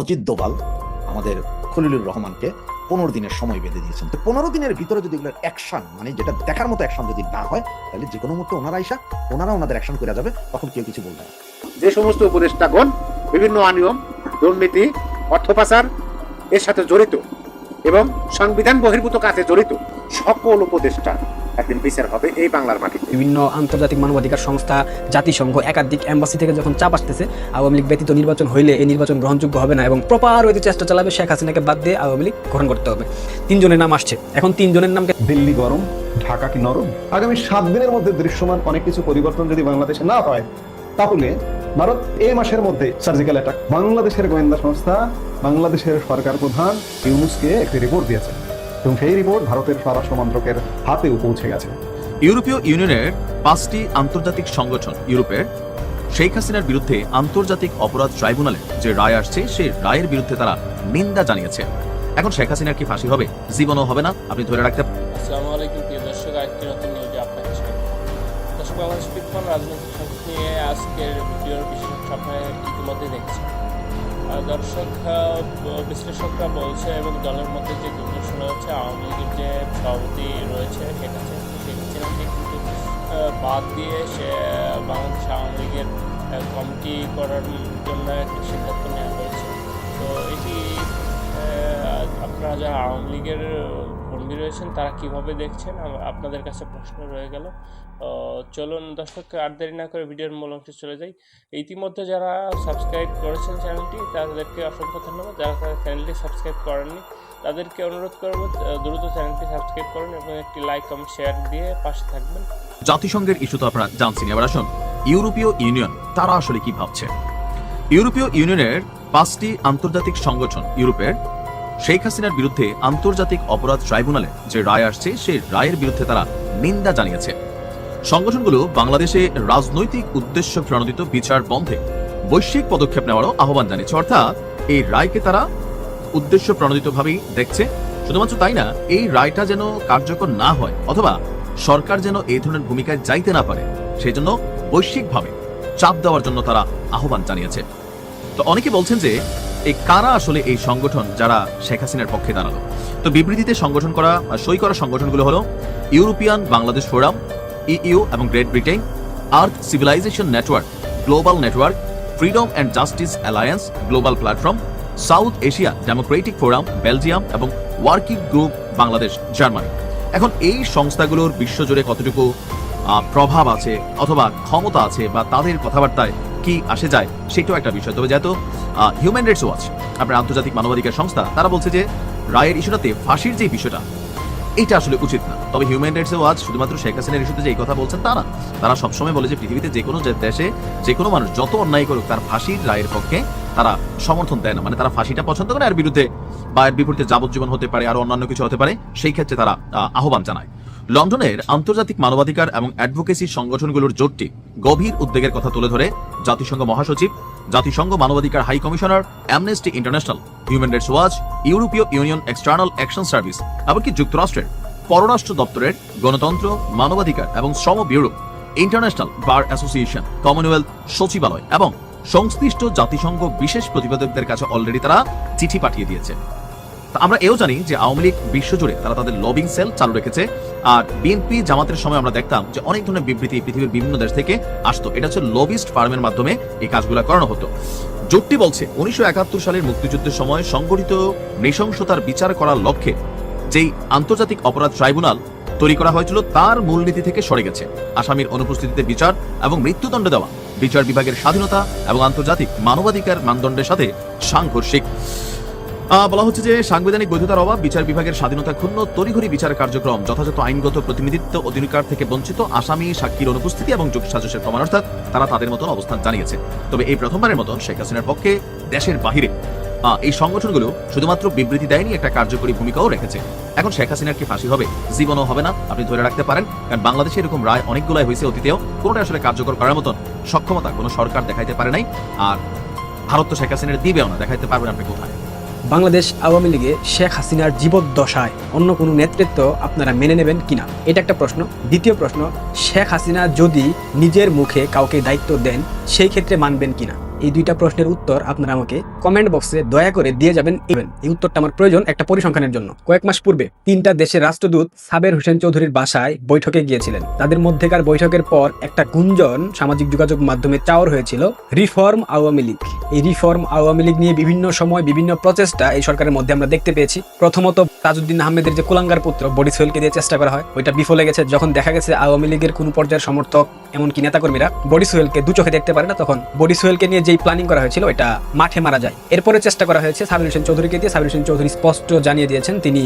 অজিত দোভাল আমাদের খলিলুর রহমানকে 15 দিনের সময় বেঁধে দিয়েছেন। তো 15 দিনের ভিতরে যদি এগুলোর অ্যাকশন, মানে যেটা দেখার মতো অ্যাকশন যদি না হয়, তাহলে যে কোনো মুহূর্তে ওনারা ওনাদের অ্যাকশন করে যাবে, তখন কেউ কিছু বলবে না। যে সমস্ত উপদেষ্টাগণ বিভিন্ন অনিয়ম, দুর্নীতি, অর্থ পাচার এর সাথে জড়িত এবং সংবিধান বহির্ভূত কাজে জড়িত সকল উপদেষ্টা একদিন বিচার হবে এই বাংলার মাটিতে। বিভিন্ন আন্তর্জাতিক মানবাধিকার সংস্থা, জাতিসংঘ, একাধিক এম্বাসি থেকে যখন চাপ আসতেছে আওয়ামী লীগ ব্যতীত নির্বাচন হইলে এই নির্বাচন গ্রহণযোগ্য হবে না এবং প্রপার ওয়েতে চেষ্টা চালাবে শেখ হাসিনাকে বাদ দিয়ে আওয়ামী লীগ গঠন করতে হবে। 3 জনের নাম আসছে। এখন 3 জনের নামকে দিল্লি গরম, ঢাকা কি নরম? আগামী 7 দিনের মধ্যে দৃশ্যমান অনেক কিছু পরিবর্তন যদি বাংলাদেশে না হয়, তাহলে ভারত এই মাসের মধ্যে সার্জিক্যাল অ্যাটাক। বাংলাদেশের গোয়েন্দা সংস্থা বাংলাদেশের সরকার প্রধান ইউনূসকে একটি রিপোর্ট দিয়েছে এবং সেই রিপোর্ট ভারতের স্বরাষ্ট্র মন্ত্রকের হাতেও পৌঁছে গেছে। ইউরোপীয় ইউনিয়নের 5টি আন্তর্জাতিক সংগঠন ইউরোপের শেখ হাসিনার বিরুদ্ধে আন্তর্জাতিক অপরাধ ট্রাইব্যুনালে যে রায় আসছে সেই রায়ের বিরুদ্ধে তারা নিন্দা জানিয়েছে। এখন শেখ হাসিনার কি ফাঁসি হবে? জীবনও হবে না, আপনি ধরে রাখতে। আসসালামু আলাইকুম প্রিয় দর্শক, আরেকটি নতুন নিউজে আপনাকে স্বাগত। দর্শক, বাংলাদেশ বিদ্যমান রাজনৈতিক সংকট নিয়ে আজকের ভিডিওর বিশেষজ্ঞ আপনারা ইতিমধ্যে দেখছেন। দর্শক, বিশ্লেষকরা বলছে এবং দলের মধ্যে যে গুঞ্জন শোনা যাচ্ছে, আওয়ামী লীগের যে সভাপতি রয়েছে শেখ হাসিনাকে কিন্তু বাদ দিয়ে সে বাংলাদেশ আওয়ামী লীগের কমিটি করার জন্য একটা সিদ্ধান্ত নেওয়া হয়েছে। তো এটি আপনারা যারা আওয়ামী লীগের কর্মী রয়েছেন তারা কিভাবে দেখছেন, আপনাদের কাছে প্রশ্ন রয়ে গেল। চলুন দর্শক, আর দেরি না করে ভিডিওর মূল অংশে চলে যাই। ইতিমধ্যে যারা সাবস্ক্রাইব করেছেন চ্যানেলটি তাদেরকে অসংখ্য ধন্যবাদ। যারা চ্যানেলটি সাবস্ক্রাইব করেননি তাদেরকে অনুরোধ করব দ্রুত চ্যানেলটি সাবস্ক্রাইব করুন এবং একটি লাইক, কমেন্ট, শেয়ার দিয়ে পাশে থাকবেন। জাতিসংঘের ইস্যু তো আপনারা জানছেন। এবার আসুন ইউরোপীয় ইউনিয়ন তারা আসলে কি ভাবছে। ইউরোপীয় ইউনিয়নের 5টি আন্তর্জাতিক সংগঠন ইউরোপের শেখ হাসিনার বিরুদ্ধে আন্তর্জাতিক অপরাধ ট্রাইব্যুনালে যে রায় আসছে সেই রায়ের বিরুদ্ধে তারা নিন্দা জানিয়েছে। সংগঠনগুলো বাংলাদেশে রাজনৈতিক উদ্দেশ্য প্রণোদিত বিচার বন্ধে বৈশ্বিক পদক্ষেপ নেওয়ারও আহ্বান জানিয়েছে। অর্থাৎ এই রায়কে তারা উদ্দেশ্য প্রণোদিতভাবেই দেখছে। শুধুমাত্র তাই না, এই রায়টা যেন কার্যকর না হয় অথবা সরকার যেন এই ধরনের ভূমিকায় যাইতে না পারে, সেই জন্য বৈশ্বিকভাবে চাপ দেওয়ার জন্য তারা আহ্বান জানিয়েছে। তো অনেকে বলছেন যে এই কারা আসলে এই সংগঠন যারা শেখ হাসিনার পক্ষে দাঁড়ালো। তো বিবৃতিতে সই করা সংগঠনগুলো হলো ইউরোপিয়ান বাংলাদেশ ফোরাম, ইইউ এবং Great Britain, Earth Civilization Network, Global Network, Freedom and Justice Alliance, Global Platform, South Asia Democratic Forum, Belgium এবং ওয়ার্কিং গ্রুপ বাংলাদেশ, জার্মানি। এখন এই সংস্থাগুলোর বিশ্বজুড়ে কতটুকু প্রভাব আছে অথবা ক্ষমতা আছে বা তাদের কথাবার্তায় কি আসে যায় সেটাও একটা বিষয়। তবে যেহেতু হিউম্যান রাইটস ওয়াচ, আপনার আন্তর্জাতিক মানবাধিকার সংস্থা, তারা বলছে যে রায়ের ইস্যুটাতে ফাঁসির যে বিষয়টা এটা আসলে উচিত না। তবে হিউম্যান রাইটস ওয়াচ শুধুমাত্র শেখ হাসিনার ইস্যুতে যে এই কথা বলছেন তা না, তারা সবসময় বলে যে পৃথিবীতে যে কোনো দেশে যে কোনো মানুষ যত অন্যায় করুক তার ফাঁসির রায়ের পক্ষে তারা সমর্থন দেয় না। মানে তারা ফাঁসিটা পছন্দ করে, এর বিরুদ্ধে বা এর বিপরীতে যাবজ্জীবন হতে পারে, আর অন্যান্য কিছু হতে পারে, সেই ক্ষেত্রে তারা আহ্বান জানায়। লন্ডনের আন্তর্জাতিক মানবাধিকার এবং অ্যাডভোকেসি সংগঠনগুলোর জোটটি গভীর উদ্বেগের কথা তুলে ধরে জাতিসংঘ মহাসচিব, জাতিসংঘ মানবাধিকার High Commissioner, Amnesty International, Human Rights Watch, ইউরোপীয় ইউনিয়ন এক্সটার্নাল অ্যাকশন সার্ভিস, এমনকি যুক্তরাষ্ট্রের পররাষ্ট্র দপ্তরের গণতন্ত্র, মানবাধিকার এবং শ্রম bureau, International Bar Association, Commonwealth সচিবালয় এবং সংশ্লিষ্ট জাতিসংঘ বিশেষ প্রতিবেদকদের কাছে অলরেডি তারা চিঠি পাঠিয়ে দিয়েছে। আমরা এও জানি যে আওয়ামী লীগ বিশ্বজুড়ে তারা তাদের লবিং সেল চালু রেখেছে। আর বিএনপি জামাতের সময় আমরা দেখতাম যে অনেক ধরনের বিবৃতি পৃথিবীর বিভিন্ন দেশ থেকে আসতো। এটা হচ্ছে লবিস্ট ফার্মের মাধ্যমে এই কাজগুলো করানো হতো। জোটটি বলছে 1971 সালের মুক্তিযুদ্ধের সময় সংগঠিত নৃশংসতার বিচার করার লক্ষ্যে যেই আন্তর্জাতিক অপরাধ ট্রাইব্যুনাল তৈরি করা হয়েছিল তার মূলনীতি থেকে সরে গেছে। আসামির অনুপস্থিতিতে বিচার এবং মৃত্যুদণ্ড দেওয়া বিচার বিভাগের স্বাধীনতা এবং আন্তর্জাতিক মানবাধিকার মানদণ্ডের সাথে সাংঘর্ষিক। বলা হচ্ছে যে সাংবিধানিক বৈধতার অভাব, বিচার বিভাগের স্বাধীনতা ক্ষুণ্ণ, তড়িঘড়ি বিচার কার্যক্রম, যথাযথ আইনগত প্রতিনিধিত্ব অধিকার থেকে বঞ্চিত, আসামি সাক্ষীর অনুপস্থিতি এবং যোগসাজশের প্রমাণ, অর্থাৎ তারা তাদের মতন অবস্থান জানিয়েছে। তবে এই প্রথমবারের মতন শেখ হাসিনার পক্ষে দেশের বাহিরে এই সংগঠনগুলো শুধুমাত্র বিবৃতি দেয়নি, একটা কার্যকরী ভূমিকাও রেখেছে। এখন শেখ হাসিনার কি ফাঁসি হবে? জীবনও হবে না, আপনি ধরে রাখতে পারেন। কারণ বাংলাদেশে এরকম রায় অনেকগুলাই হয়েছে অতীতেও, কোনোটা আসলে কার্যকর করার মতন সক্ষমতা কোনো সরকার দেখাইতে পারে নাই। আর ভারত তো শেখ হাসিনার দিবেও না, দেখাইতে পারবেন আপনি কোথায়। বাংলাদেশ আওয়ামী লীগে শেখ হাসিনার জীবদ্দশায় অন্য কোনো নেতৃত্ব আপনারা মেনে নেবেন কিনা, এটা একটা প্রশ্ন। দ্বিতীয় প্রশ্ন, শেখ হাসিনা যদি নিজের মুখে কাউকে দায়িত্ব দেন সেই ক্ষেত্রে মানবেন কিনা। এই দুইটা প্রশ্নের উত্তর আপনারা আমাকে কমেন্ট বক্সে দয়া করে দিয়ে যাবেন। এই উত্তরটা আমার প্রয়োজন একটা পরিসংখ্যানের জন্য। কয়েক মাস পূর্বে 3টা দেশের রাষ্ট্রদূত সাবের হোসেন চৌধুরীর বাসায় বৈঠকে গিয়েছিলেন। তাদের মধ্যেকার বৈঠকের পর একটা গুঞ্জন সামাজিক যোগাযোগ মাধ্যমে চাওয়ার হয়েছিল রিফর্ম আওয়ামী লীগ। এই রিফর্ম আওয়ামী লীগ নিয়ে বিভিন্ন সময় বিভিন্ন প্রচেষ্টা এই সরকারের মধ্যে আমরা দেখতে পেয়েছি। প্রথমত তাজউদ্দিন আহমেদের যে কুলাঙ্গার পুত্র বডি সোহেলকে দিয়ে চেষ্টা করা হয়, ওইটা বিফলে গেছে। যখন দেখা গেছে আওয়ামী লীগের কোন পর্যায়ের সমর্থক এমনকি নেতাকর্মীরা বডি সোহেলকে দু চোখে দেখতে পারে না, তখন বডি সোহেলকে নিয়ে যেই প্ল্যানিং করা হয়েছিল ওইটা মাঠে মারা যায়। এরপরে চেষ্টা করা হয়েছে সাবির হোসেন চৌধুরীকে দিয়ে। সাবির হোসেন চৌধুরী স্পষ্ট জানিয়ে দিয়েছেন তিনি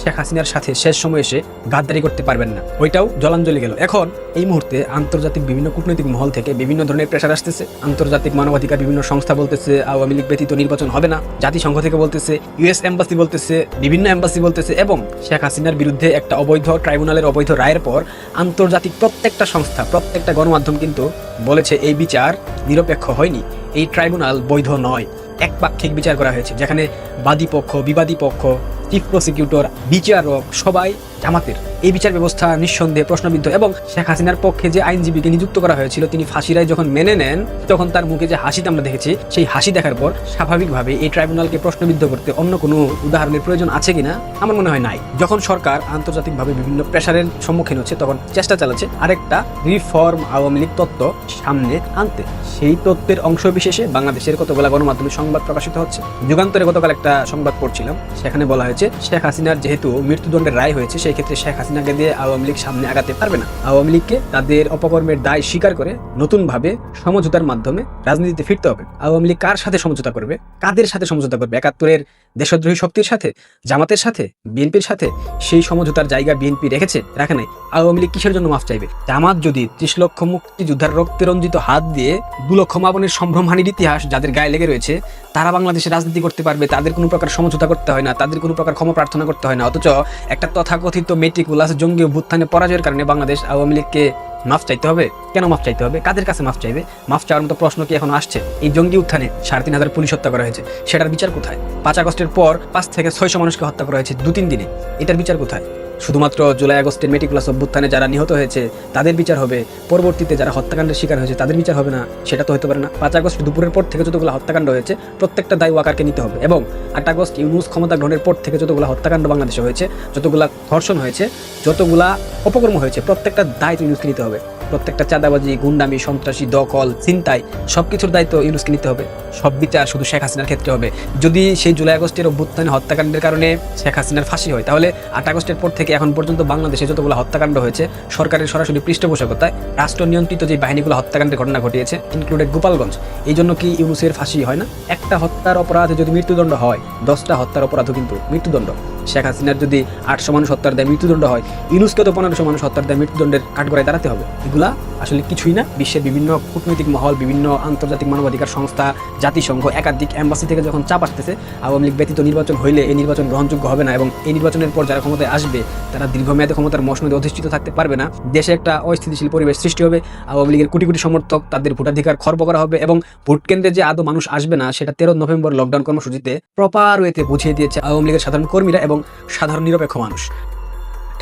শেখ হাসিনার সাথে শেষ সময় এসে গাদ্দারি করতে পারবেন না, ওইটাও জলাঞ্জলি গেল। এখন এই মুহূর্তে আন্তর্জাতিক বিভিন্ন কূটনৈতিক মহল থেকে বিভিন্ন ধরনের প্রেশার আসতেছে। আন্তর্জাতিক মানবাধিকার বিভিন্ন সংস্থা বলতেছে আওয়ামী লীগ ব্যতীত নির্বাচন হবে না, জাতিসংঘ থেকে বলতেছে, ইউএস এম্বাসি বলতেছে, বিভিন্ন এম্বাসি বলতেছে, এবং শেখ হাসিনার বিরুদ্ধে একটা অবৈধ ট্রাইব্যুনালের অবৈধ রায়ের পর আন্তর্জাতিক প্রত্যেকটা সংস্থা, প্রত্যেকটা গণমাধ্যম কিন্তু বলেছে এই বিচার নিরপেক্ষ হয়নি, এই ট্রাইব্যুনাল বৈধ নয়, একপাক্ষিক বিচার করা হয়েছে, যেখানে বাদী পক্ষ, বিবাদী পক্ষ, চিফ প্রসিকিউটর, বিচারক সবাই জামাতের। এই বিচার ব্যবস্থা নিঃসন্দেহে প্রশ্নবিদ্ধ। এবং শেখ হাসিনার পক্ষে যে আইনজীবীকে নিযুক্ত করা হয়েছিল তিনি ফাঁসি রায় যখন মেনে নেন, তখন তার মুখে যে হাসিটা আমরা দেখেছি, সেই হাসি দেখার পর স্বাভাবিকভাবে এই ট্রাইব্যুনালকে প্রশ্নবিদ্ধ করতে অন্য কোনো উদাহরণের প্রয়োজন আছে কিনা আমার মনে হয় নাই। যখন সরকার আন্তর্জাতিকভাবে বিভিন্ন প্রেশারের সম্মুখীন হচ্ছে, তখন চেষ্টা চালাচ্ছে আরেকটা রিফর্ম আওয়ামী লীগ তত্ত্ব সামনে আনতে। সেই তত্ত্বের অংশ বিশেষে বাংলাদেশের কতগুলা গণমাধ্যমে সংবাদ প্রকাশিত হচ্ছে। যুগান্তরে গতকাল একটা সংবাদ পড়ছিলাম, সেখানে বলা হয়েছে শেখ হাসিনার যেহেতু মৃত্যুদণ্ডের রায় হয়েছে, সেই ক্ষেত্রে শেখ হাসিনাকে দিয়ে আওয়ামী লীগ সামনে আগাতে পারবে না। আওয়ামী লীগকে তাদের অপকর্মের দায় স্বীকার করে নতুনভাবে সমঝোতার মাধ্যমে রাজনীতিতে ফিরতে হবে। আওয়ামী লীগ কার সাথে সমঝোতা করবে, কাদের সাথে সমঝোতা করবে? 71-এর দেশদ্রোহী শক্তির সাথে, জামাতের সাথে, বিএনপির সাথে? সেই সমঝোতার জায়গা বিএনপি রেখেছে, রাখে নাই। আওয়ামী লীগ কিসের জন্য মাফ চাইবে? জামাত যদি 30 লক্ষ মুক্তিযোদ্ধার রক্তে রঞ্জিত হাত দিয়ে 2 লক্ষ মা-বোনের সম্ভ্রমহানির ইতিহাস যাদের গায়ে লেগে রয়েছে, তারা বাংলাদেশে রাজনীতি করতে পারবে, তাদের কোনো প্রকার সমঝোতা করতে হয় না, তাদের কোনো প্রকার ক্ষমা প্রার্থনা করতে হয় না। অথচ একটা তথাকথিত মেটিকুলাস জঙ্গি অভ্যুত্থানে পরাজয়ের কারণে বাংলাদেশ আওয়ামী লীগকে মাফ চাইতে হবে। কেন মাফ চাইতে হবে? কাদের কাছে মাফ চাইবে? মাফ চাওয়ার মতো প্রশ্ন কি এখন আসছে? এই জঙ্গি উত্থানে 3,500 পুলিশ হত্যা করা হয়েছে, সেটার বিচার কোথায়? 5 আগস্টের পর 5 থেকে 600 মানুষকে হত্যা করা হয়েছে 2-3 দিনে, এটার বিচার কোথায়? শুধুমাত্র জুলাই আগস্টের মেটিকুলাস অভ্যুত্থানে যারা নিহত হয়েছে তাদের বিচার হবে, পরবর্তীতে যারা হত্যাকাণ্ডের শিকার হয়েছে তাদের বিচার হবে না? সেটা তো হতে পারে না। 5 আগস্ট দুপুরের পর থেকে যতগুলো হত্যাকাণ্ড হয়েছে প্রত্যেকটা দায় ওয়াকারকে নিতে হবে। এবং 8 আগস্ট ইউনূস ক্ষমতা গ্রহণের পর থেকে যতগুলো হত্যাকাণ্ড বাংলাদেশে হয়েছে, যতগুলা ধর্ষণ হয়েছে, যতগুলা অপকর্ম হয়েছে, প্রত্যেকটা দায়িত্ব ইউনূসকে নিতে হবে। প্রত্যেকটা চাঁদাবাজি, গুন্ডামি, সন্ত্রাসী, দখল, ছিনতাই সবকিছুর দায়িত্ব ইউনূসকে নিতে হবে। সব বিচার শুধু শেখ হাসিনার ক্ষেত্রে হবে। যদি সেই জুলাই আগস্টের অভ্যুত্থানে হত্যাকাণ্ডের কারণে শেখ হাসিনার ফাঁসি হয়, তাহলে 8 আগস্টের পর থেকে এখন পর্যন্ত বাংলাদেশে যতগুলো হত্যাকাণ্ড হয়েছে সরকারের সরাসরি পৃষ্ঠপোষকতায় রাষ্ট্র নিয়ন্ত্রিত যে বাহিনীগুলো হত্যাকাণ্ডের ঘটনা ঘটিয়েছে, ইনক্লুডেড গোপালগঞ্জ, এই জন্য কি ইউনূসের ফাঁসি হয় না? একটা হত্যার অপরাধে যদি মৃত্যুদণ্ড হয়, 10টা হত্যার অপরাধও কিন্তু মৃত্যুদণ্ড। শেখ হাসিনার যদি 800 মানুষ হত্যার দায় মৃত্যুদণ্ড হয়, ইউনূসকে তো 1500 মানুষ হত্যার দায় মৃত্যুদণ্ডের কাঠগড়ায় দাঁড়াতে হবে। এগুলা আসলে কিছুই না। বিশ্বের বিভিন্ন কূটনৈতিক মহল, বিভিন্ন আন্তর্জাতিক মানবাধিকার সংস্থা, জাতিসংঘ, একাধিক এম্বাসি থেকে যখন চাপ আসতেছে আওয়ামী লীগ ব্যতীত নির্বাচন হইলে এই নির্বাচন গ্রহণযোগ্য হবে না, এবং এই নির্বাচনের পর যারা ক্ষমতায় আসবে তারা দীর্ঘমেয়াদে ক্ষমতার মসনদে অধিষ্ঠিত থাকতে পারবে না, দেশে একটা অস্থিতিশীল পরিবেশ সৃষ্টি হবে, আওয়ামী লীগের কোটি কোটি সমর্থক তাদের ভোটাধিকার খর্ব করা হবে, এবং ভোট কেন্দ্রে যে আদৌ মানুষ আসবে না সেটা 13 নভেম্বর লকডাউন কর্মসূচিতে প্রপার ওয়েতে বুঝিয়ে দিয়েছে আওয়ামী লীগের সাধারণ কর্মীরা এবং সাধারণ নিরপেক্ষ মানুষ।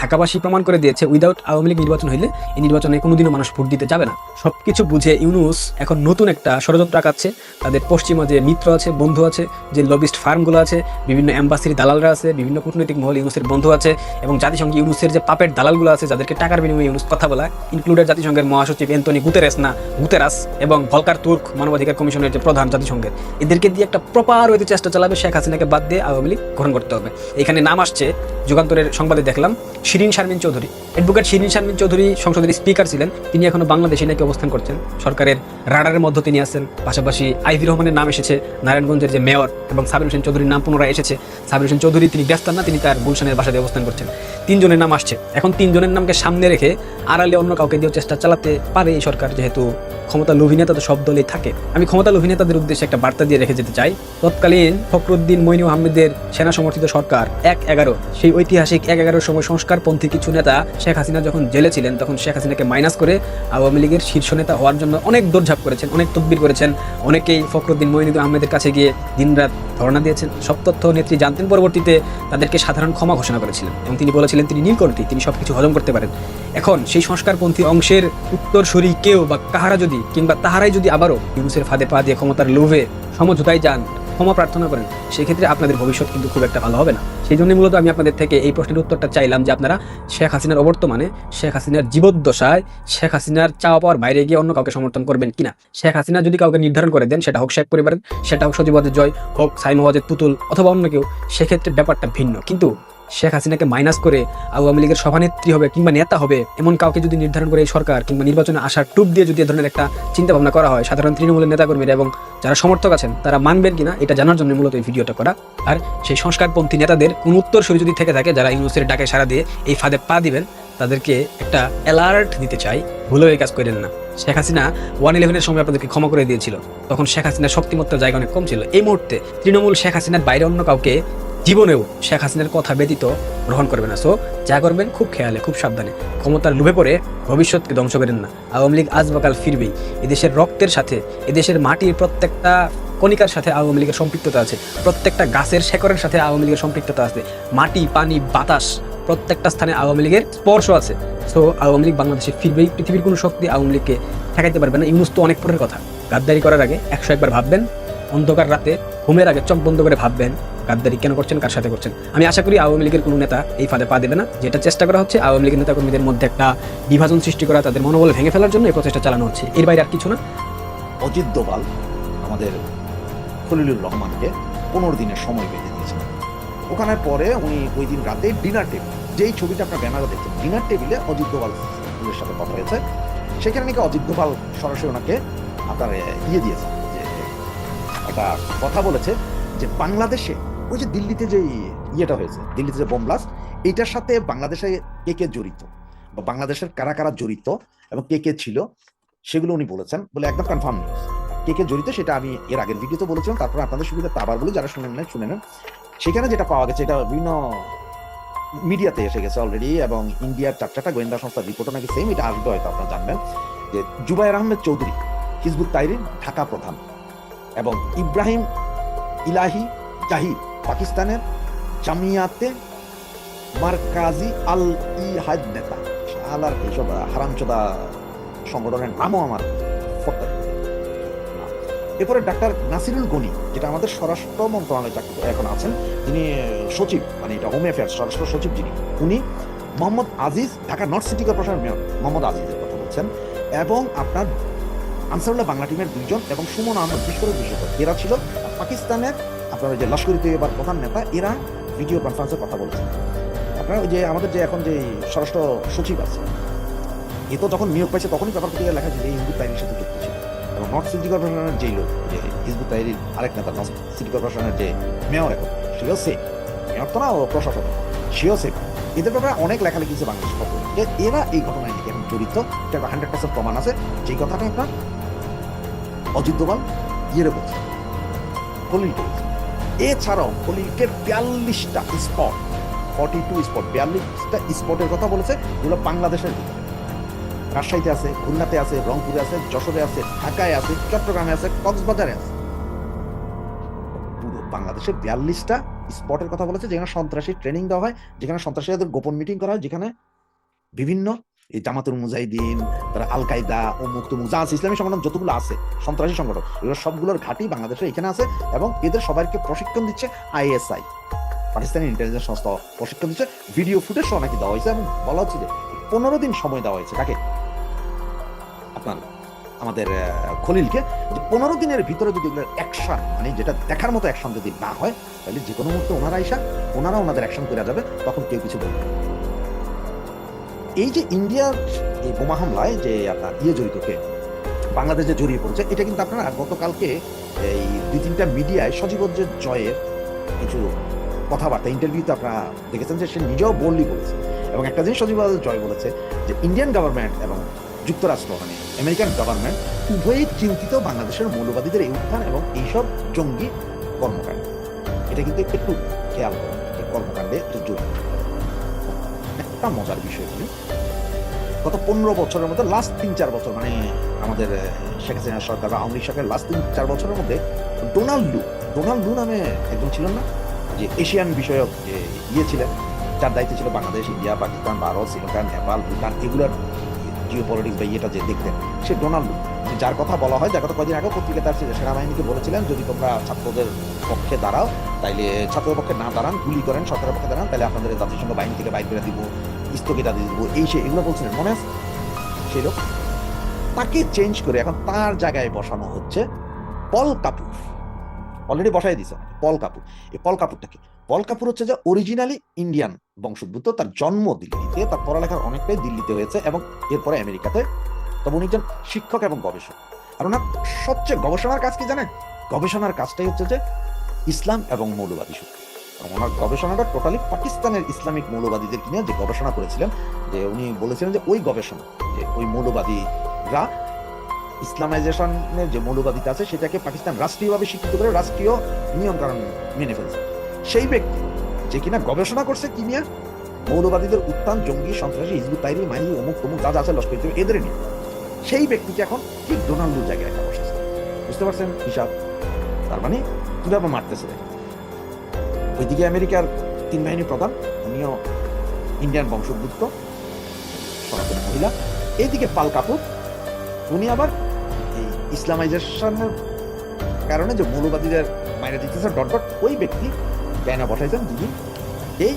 ঢাকাবাসী প্রমাণ করে দিয়েছে উইদাউট আওয়ামী লীগ নির্বাচন হইলে এই নির্বাচনে কোনোদিনও মানুষ ভোট দিতে যাবে না। সবকিছু বুঝে ইউনূস এখন নতুন একটা ষড়যন্ত্র আঁকাচ্ছে। তাদের পশ্চিমা যে মিত্র আছে, বন্ধু আছে, যে লবিস্ট ফার্মগুলো আছে, বিভিন্ন এম্বাসির দালালরা আছে, বিভিন্ন কূটনৈতিক মহল ইউনূসের বন্ধু আছে, এবং জাতিসংঘ ইউনূসের যে পাপের দালালগুলো আছে যাদেরকে টাকার বিনিময়ে ইউনূস কথা বলা, ইনক্লুডেড জাতিসংঘের মহাসচিব অ্যান্টনি গুতেরাস এবং ভলকার তুর্ক মানবাধিকার কমিশনের যে প্রধান জাতিসংঘের, এদেরকে দিয়ে একটা প্রপার ওয়েতে চেষ্টা চালাবে শেখ হাসিনাকে বাদ দিয়ে আওয়ামী লীগ গ্রহণ করতে হবে। এখানে নাম আসছে, যুগান্তরের সংবাদে দেখলাম, শিরিন শারমিন চৌধুরী, অ্যাডভোকেট শিরিন শারমিন চৌধুরী সংসদের স্পিকার ছিলেন, তিনি এখনো বাংলাদেশে নাকি অবস্থান করছেন, সরকারের রাডারের মধ্যে তিনি আছেন। পাশাপাশি আইভি রহমানের নাম এসেছে, নারায়ণগঞ্জের যে মেয়র, এবং সাবির হোসেন চৌধুরীর নাম পুনরায় এসেছে। সাবির হোসেন চৌধুরী তিনি গ্রেফতার না, তিনি তার গুলশানের বাসায় অবস্থান করছেন। 3 জনের নাম আসছে। এখন 3 জনের নামকে সামনে রেখে আড়ালে অন্য কাউকে দিয়েও চেষ্টা চালাতে পারে এই সরকার, যেহেতু ক্ষমতা লোভী নেতা তো সব দলেই থাকে। আমি ক্ষমতা লোভী নেতাদের উদ্দেশ্যে একটা বার্তা দিয়ে রেখে যেতে চাই। তৎকালীন ফখরুদ্দিন মইনু আহমেদের সেনা সমর্থিত সরকার 1/11, সেই ঐতিহাসিক 1/11 সময় সংস্কারপন্থী কিছু নেতা শেখ হাসিনা যখন জেলে ছিলেন তখন শেখ হাসিনাকে মাইনাস করে আওয়ামী লীগের শীর্ষ নেতা হওয়ার জন্য অনেক দৌড়ঝাঁপ করেছেন, অনেক তদবির করেছেন। অনেকেই ফখরুদ্দিন মইনু আহমেদের কাছে গিয়ে দিনরাত ধর্ণা দিয়েছেন। সব তথ্য নেত্রী জানতেন। পরবর্তীতে তাদেরকে সাধারণ ক্ষমা ঘোষণা করেছিলেন এবং তিনি বলেছিলেন তিনি নীলকণ্ঠী, তিনি সবকিছু হজম করতে পারেন। এখন সেই সংস্কারপন্থী অংশের উত্তরসূরি কেউ বা কাহারা যদি যদি কিংবা তাহারাই যদি আবারও ইউনুসের ফাঁদে পা দিয়ে ক্ষমতার লোভে সমঝোতায় যান, ক্ষমা প্রার্থনা করেন, সেক্ষেত্রে আপনাদের ভবিষ্যৎ কিন্তু খুব একটা ভালো হবে না। সেই জন্য মূলত আমি আপনাদের থেকে এই প্রশ্নের উত্তরটা চাইলাম যে আপনারা শেখ হাসিনার অবর্তমানে, শেখ হাসিনার জীবদ্দশায়, শেখ হাসিনার চাওয়া পাওয়ার বাইরে গিয়ে অন্য কাউকে সমর্থন করবেন কিনা। শেখ হাসিনা যদি কাউকে নির্ধারণ করে দেন, সেটা হোক শেখ পরিবারের, সেটা হোক সজীব ওয়াজেদ জয়, হোক সাইম ওয়াজেদ পুতুল অথবা অন্য কেউ, সেক্ষেত্রে ব্যাপারটা ভিন্ন। কিন্তু শেখ হাসিনাকে মাইনাস করে আওয়ামী লীগের সভানেত্রী হবে কিংবা নেতা হবে এমন কাউকে যদি নির্ধারণ করে এই সরকার কিংবা নির্বাচনে আসার টুপ দিয়ে যদি এ ধরনের একটা চিন্তা ভাবনা করা হয়, সাধারণ তৃণমূলের নেতাকর্মীরা এবং যারা সমর্থক আছেন তারা মানবেন কিনা এটা জানার জন্য মূলত এই ভিডিওটা করা। আর সেই সংস্কারপন্থী নেতাদের কোন উত্তরসূরি যদি থেকে থাকে যারা ইউনুসের ডাকে সাড়া দিয়ে এই ফাঁদে পা দিবেন, তাদেরকে একটা অ্যালার্ট দিতে চাই, ভুলেও এই কাজ করেন না। শেখ হাসিনা 1/11-এর সময় আপনাদেরকে ক্ষমা করে দিয়েছিল, তখন শেখ হাসিনার শক্তিমত্তার জায়গা অনেক কম ছিল। এই মুহূর্তে তৃণমূল শেখ হাসিনার বাইরে অন্য কাউকে জীবনেও শেখ হাসিনার কথা ব্যতীত গ্রহণ করবে না। সো যা করবেন খুব খেয়ালে, খুব সাবধানে, ক্ষমতার লোভে পড়ে ভবিষ্যৎকে ধ্বংস করেন না। আওয়ামী লীগ আজ বা কাল ফিরবেই। এদেশের রক্তের সাথে, এদেশের মাটির প্রত্যেকটা কণিকার সাথে আওয়ামী লীগের সম্পৃক্ততা আছে, প্রত্যেকটা গাছের শেকড়ের সাথে আওয়ামী লীগের সম্পৃক্ততা আছে, মাটি, পানি, বাতাস প্রত্যেকটা স্থানে আওয়ামী লীগের স্পর্শ আছে। সো আওয়ামী লীগ বাংলাদেশে ফিরবেই। পৃথিবীর কোনো শক্তি আওয়ামী লীগকে ঠেকাইতে পারবে না। ইউনুস তো অনেক পরের কথা। গাদ্দারি করার আগে 101 বার ভাববেন, অন্ধকার রাতে ঘুমের আগে চোখ বন্ধ করে ভাববেন গাদ্দারি কেন করছেন, কার সাথে করছেন। আমি আশা করি আওয়ামী লীগের কোনো নেতা এই ফাঁদে পা দেবে না। যেটা চেষ্টা করা হচ্ছে আওয়ামী লীগের নেতাকর্মীদের মধ্যে একটা বিভাজন সৃষ্টি করা, তাদের মনোবল ভেঙে ফেলার জন্য এই প্রচেষ্টা চালানো হচ্ছে, এর বাইরে আর কিছু না। অজিত দোভাল আমাদের খলিলুর রহমানকে 15 দিনের সময় বেঁধে দিয়েছেন। ওখানে পরে উনি ওই দিন রাতে ডিনার টেবিল, যেই ছবিটা আপনার ব্যানারে দেখছেন, ডিনার টেবিলে অজিত দোভালের সাথে কথা হয়েছে। সেখানে নাকি অজিত দোভাল সরাসরি ওনাকে আপনার দিয়েছে, যে একটা কথা বলেছে যে বাংলাদেশে ওই যে দিল্লিতে যে ইয়েটা হয়েছে, দিল্লিতে যে বোম ব্লাস্ট, এইটার সাথে বাংলাদেশে কে কে জড়িত বা বাংলাদেশের কারা কারা জড়িত এবং কে কে ছিল সেগুলো উনি বলেছেন বলে একদম কনফার্ম নিউজ। কে কে জড়িত সেটা আমি এর আগের ভিডিওতে বলেছিলাম, তারপর আপনাদের সুবিধা আবার বলি, যারা শুনে নেন। সেখানে যেটা পাওয়া গেছে, এটা বিভিন্ন মিডিয়াতে এসে গেছে অলরেডি, এবং ইন্ডিয়ার 4টা গোয়েন্দা সংস্থার রিপোর্টও নাকি সেম, এটা আসবে হয়তো আপনারা জানবেন, যে জুবায়ের আহমেদ চৌধুরী হিজবুত তাহরির ঢাকা প্রধান এবং ইব্রাহিম ইলাহি জাহির পাকিস্তানের জামিয়াতে মারকাজি আল ইহাদ নেতা, আলার এইসব হারামচোদা সংগঠনের নামও আমার ফটকা। এরপরে ডাক্তার নাসিরুল গনি, যেটা আমাদের স্বরাষ্ট্র মন্ত্রণালয়ে এখন আছেন, যিনি সচিব, মানে এটা হোম অ্যাফেয়ার্স স্বরাষ্ট্র সচিব যিনি, উনি মোহাম্মদ আজিজ, ঢাকা নর্থ সিটি কর্পোরেশনের মেয়র মোহাম্মদ আজিজের কথা বলছেন, এবং আপনার আনসারুল্লাহ বাংলা টিমের 2 জন এবং সুমন আহমদ বিশ্বরের বিশেষজ্ঞ, এরা ছিল পাকিস্তানের আপনার ওই যে লস্করি তৈয়বার প্রধান নেতা। এরা ভিডিও কনফারেন্সে কথা বলছেন। আপনার ওই যে আমাদের যে এখন যে স্বরাষ্ট্র সচিব আছে, এ তো যখন নিয়োগ পাইছে তখনই পেপার পত্রিকায় লেখা ছিল হিজবুত তাহরির সাথে যুক্ত ছিল, এবং নর্থ সিটি কর্পোরেশনের যেই লোক, যে হিজবুত তাহরির আরেক নেতা, নর্থ সিটি কর্পোরেশনের যে মেয়র, এখন সেও সেম মেয়র তো না, ও প্রশাসক, সেও সেম। এদের ব্যাপারে অনেক লেখালেখি হচ্ছে বাংলাদেশ পত্রিকা, এরা এই ঘটনায় নাকি এখন জড়িত। এটা 100% প্রমাণ আছে, যেই কথাটা আপনার অজিত দোভাল বলছে, খলিল করেছে। এছাড়াও খলিলকে 42টা স্পট, 42 স্পট, 42টা স্পটের কথা বলেছে, যেগুলো বাংলাদেশের ভিতরে। রাজশাহীতে আছে, খুলনাতে আছে, রংপুরে আছে, যশোরে আছে, ঢাকায় আছে, চট্টগ্রামে আছে, কক্সবাজারে আছে। পুরো বাংলাদেশের 42টা স্পটের কথা বলেছে, যেখানে সন্ত্রাসী ট্রেনিং দেওয়া হয়, যেখানে সন্ত্রাসীদের গোপন মিটিং করা হয়, যেখানে বিভিন্ন এই জামাতুল মুজাহিদিন, তারা আল কায়দা ও মুক্তমুখ যা আছে, ইসলামী সংগঠন যতগুলো আছে, সন্ত্রাসী সংগঠন, এগুলো সবগুলোর ঘাঁটি বাংলাদেশে এখানে আছে, এবং এদের সবাইকে প্রশিক্ষণ দিচ্ছে ISI, পাকিস্তানি ইন্টেলিজেন্স সংস্থা প্রশিক্ষণ দিচ্ছে। ভিডিও ফুটেজ সহ নাকি দেওয়া হয়েছে, এবং বলা হচ্ছে যে 15 দিন সময় দেওয়া হয়েছে কাকে, আপনার আমাদের খলিলকে, যে 15 দিনের ভিতরে যদি এগুলোর অ্যাকশন, মানে যেটা দেখার মতো অ্যাকশন যদি না হয়, তাহলে যে কোনো মুহূর্তে ওনারা ওনাদের অ্যাকশন করে যাবে, তখন কেউ কিছু বলবে না। এই যে ইন্ডিয়ার এই বোমা হামলায় যে আপনার জড়িতকে বাংলাদেশে জড়িয়ে পড়েছে, এটা কিন্তু আপনারা গতকালকে এই 2-3টা মিডিয়ায় সজীব ওয়াজেদ জয়ের কিছু কথাবার্তা, ইন্টারভিউতে আপনারা দেখেছেন যে সে নিজেও বললি বলেছে। এবং একটা জিনিস সজীব ওয়াজেদ জয় বলেছে যে ইন্ডিয়ান গভর্নমেন্ট এবং যুক্তরাষ্ট্র, মানে আমেরিকান গভর্নমেন্ট, উভয়ই চিন্তিত বাংলাদেশের মৌলবাদীদের এই উত্থান এবং এইসব জঙ্গি কর্মকাণ্ড। এটা কিন্তু একটু খেয়াল করুন, এই কর্মকাণ্ডে জড়িত। একটা মজার বিষয় হলো, গত 15 বছরের মধ্যে লাস্ট 3-4 বছর, মানে আমাদের শেখ হাসিনা সরকার বা আওয়ামী লীগ সরকারের লাস্ট 3-4 বছরের মধ্যে ডোনাল্ড লু নামে একজন ছিলেন না, যে এশিয়ান বিষয়ক যে ছিলেন, যার দায়িত্ব ছিল বাংলাদেশ, ইন্ডিয়া, পাকিস্তান, ভারত, শ্রীলঙ্কা, নেপাল, ভুটান, এগুলোর জিও পলিটিক্স বা ইয়েটা যে দেখতেন, সে ডোনাল্ড লু যার কথা বলা হয়, যার কথা কদিন আগে পত্রিকাতে আসছে, সেনাবাহিনীকে বলেছিলেন যদি তোমরা ছাত্রদের পক্ষে দাঁড়াও, তাইলে ছাত্রদের পক্ষে না দাঁড়ান, গুলি করেন, সরকারের পক্ষে দাঁড়ান, তাহলে আপনাদের জাতিসংঘ বাহিনী থেকে বাইর করে দিব, স্থগিতাদেশ দিব, এগুলো বলছিলেন, মনে আছে? সেই লোক, তাকে চেঞ্জ করে এখন তার জায়গায় বসানো হচ্ছে পল কাপুর। অলরেডি বসাই দিছে পল কাপুর। এই পল কাপুরটাকে, পল কাপুর হচ্ছে যে অরিজিনালি ইন্ডিয়ান বংশোদ্ভূত, তার জন্ম দিল্লিতে, তার পড়ালেখার অনেকটাই দিল্লিতে হয়েছে এবং এরপরে আমেরিকাতে। তবে উনি একজন শিক্ষক এবং গবেষক। আর ওনার সবচেয়ে গবেষণার কাজ কি জানেন? গবেষণার কাজটাই হচ্ছে যে ইসলাম এবং মৌলবাদী শক্তি। ওনার গবেষণাটা টোটালি পাকিস্তানের ইসলামিক মৌলবাদীদের নিয়ে যে গবেষণা করেছিলেন, যে উনি বলেছিলেন যে ওই গবেষণা, যে ওই মৌলবাদীরা ইসলামাইজেশনের যে মৌলবাদীটা আছে সেটাকে পাকিস্তান রাষ্ট্রীয়ভাবে স্বীকৃত করে রাষ্ট্রীয় নিয়মকানুন মেনে ফেলছে। সেই ব্যক্তি যে কিনা গবেষণা করছে কি নিয়ে? মৌলবাদীদের উত্থান, জঙ্গি, সন্ত্রাসী, হিজবুত তাহরির, মাইনি, অমুক তমুক যা যা আছে, লস্কর তৈরি, এদের নিয়ে। সেই ব্যক্তিকে এখন ঠিক ডোনাল্ডোর জায়গায় একটা বসেছে। বুঝতে পারছেন হিসাব? তার মানে কিভাবে মারতেছে। ওইদিকে আমেরিকার 3 বাহিনীর প্রধান, উনিও ইন্ডিয়ান বংশোদ্ভূত, সনাতন মহিলা। এইদিকে পাল কাপুর, উনি আবার এই ইসলামাইজেশনের কারণে যে মৌলবাদীদের মাইরে দিতেছে ডট ডট, ওই ব্যক্তি ডায়না বসাইছেন যিনি এই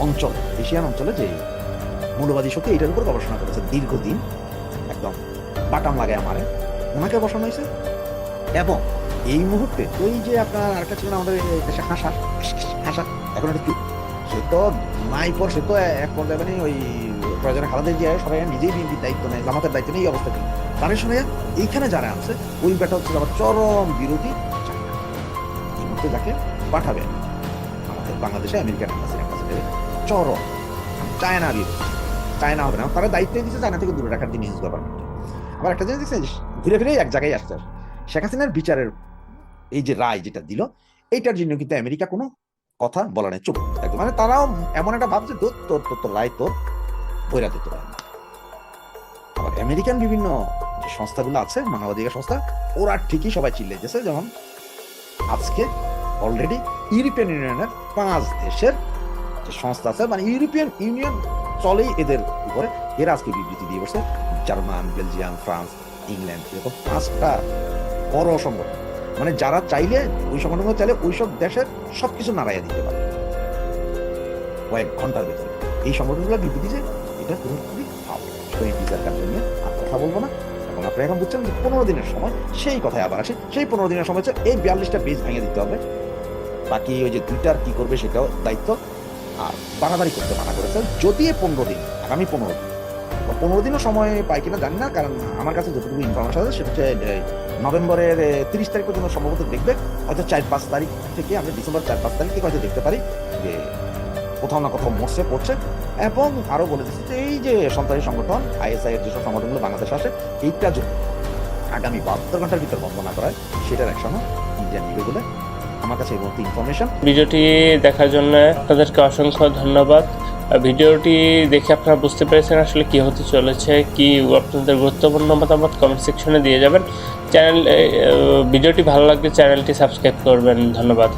অঞ্চলে, এশিয়ান অঞ্চলে যে মৌলবাদী শক্তি, এটার উপর গবেষণা করেছে দীর্ঘদিন, একদম বাটাম লাগায় আমারে, ওনাকে বসানো হয়েছে। এবং এই মুহূর্তে ওই যে আপনার আরেকটা ছিল না আমাদের দেশে হাসা, এখন একটা চুপ, সে তো নাই পর, সে তো এক পর্যায়ে মানে ওই প্রয়োজনে খালাদের যে সবাই নিজেই বিএনপির দায়িত্ব নেয়, জামাতের দায়িত্ব নেই, এই অবস্থা ছিল। তাদের সঙ্গে এইখানে যারা আছে ওই ব্যাটা হচ্ছে আবার চরম বিরোধী চায়না। এই মুহূর্তে যাকে পাঠাবে আমাদের বাংলাদেশে আমেরিকান অ্যাম্বাসেডারে, চরম চায়না বিরোধী, চায়না হবে না, তারা দায়িত্ব দিচ্ছে চায়না থেকে দূরে রাখার জন্য নিউজ গভর্নমেন্ট। আবার একটা জিনিস দেখছেন, ঘুরে ফিরে এক জায়গায় আসছে, শেখ হাসিনার বিচারের এই যে রায় যেটা দিল, এইটার জন্য কিন্তু আমেরিকা কোনো কথা বলা নেই, চুপ একদম। মানে তারাও এমন একটা ভাবছে তোর তোর তোর রায় তোর বইরা দিতে পারে। আবার আমেরিকান বিভিন্ন যে সংস্থাগুলো আছে, মানবাধিকার সংস্থা, ওরা ঠিকই সবাই চিল্লাইতেছে। যেমন আজকে অলরেডি ইউরোপিয়ান ইউনিয়নের 5 দেশের যে সংস্থা আছে, মানে ইউরোপিয়ান ইউনিয়ন চলেই এদের উপরে, এরা আজকে বিবৃতি দিয়ে বসে। জার্মান, বেলজিয়াম, ফ্রান্স, ইংল্যান্ড, এরকম 5টা বড় সংগঠন, মানে যারা চাইলে ওই সংগঠনগুলো চাইলে ওইসব দেশের সবকিছু নাড়াইয়া দিতে পারে কয়েক ঘন্টার ভেতরে। এই সংগঠনগুলো বিবৃতি যে এটা পুরোপুরি ফাউল, সেই বিচার কার্যের নিয়ে আর কথা বলবো না। এবং আপনি এখন বুঝছেন যে 15 দিনের সময়, সেই কথায় আবার আসে, সেই 15 দিনের সময় হচ্ছে এই 42টা পেজ ভেঙে দিতে হবে। বাকি ওই যে 2টার কি করবে সেটাও দায়িত্ব। আর বাড়াবাড়ি করতে মানা করেছে, যদি 15 দিন, আগামী 15 দিন, 15 দিনও সময় পাই কিনা জানি না, কারণ আমার কাছে যতটুকু ইনফরমেশন আছে সেটা হচ্ছে নভেম্বরের 30 তারিখ পর্যন্ত সম্ভবত দেখবে। হয়তো 4-5 তারিখ থেকে, আমরা ডিসেম্বর 4-5 তারিখ থেকে হয়তো দেখতে পারি যে কোথাও না কোথাও মরছে পড়ছে। এবং আরো বলে দিচ্ছে যে এই যে সন্ত্রাসী সংগঠন ISI এর যেসব সংগঠনগুলো বাংলাদেশে আসে, এইটা যদি আগামী 72 ঘন্টার ভিতর বন্ধ না করায়, সেটার অ্যাকশনও ইন্ডিয়া নিবে বলে আমার কাছে এই মুহূর্তে ইনফরমেশন। ভিডিওটি দেখার জন্য আপনাদেরকে অসংখ্য ধন্যবাদ। ভিডিওটি দেখে আপনারা বুঝতে পেরেছেন আসলে কি হতে চলেছে, কি আপনাদের গুরুত্বপূর্ণ মতামত কমেন্ট সেকশনে দিয়ে যাবেন। ভিডিওটি ভালো লাগলে চ্যানেলটি সাবস্ক্রাইব করবেন। ধন্যবাদ।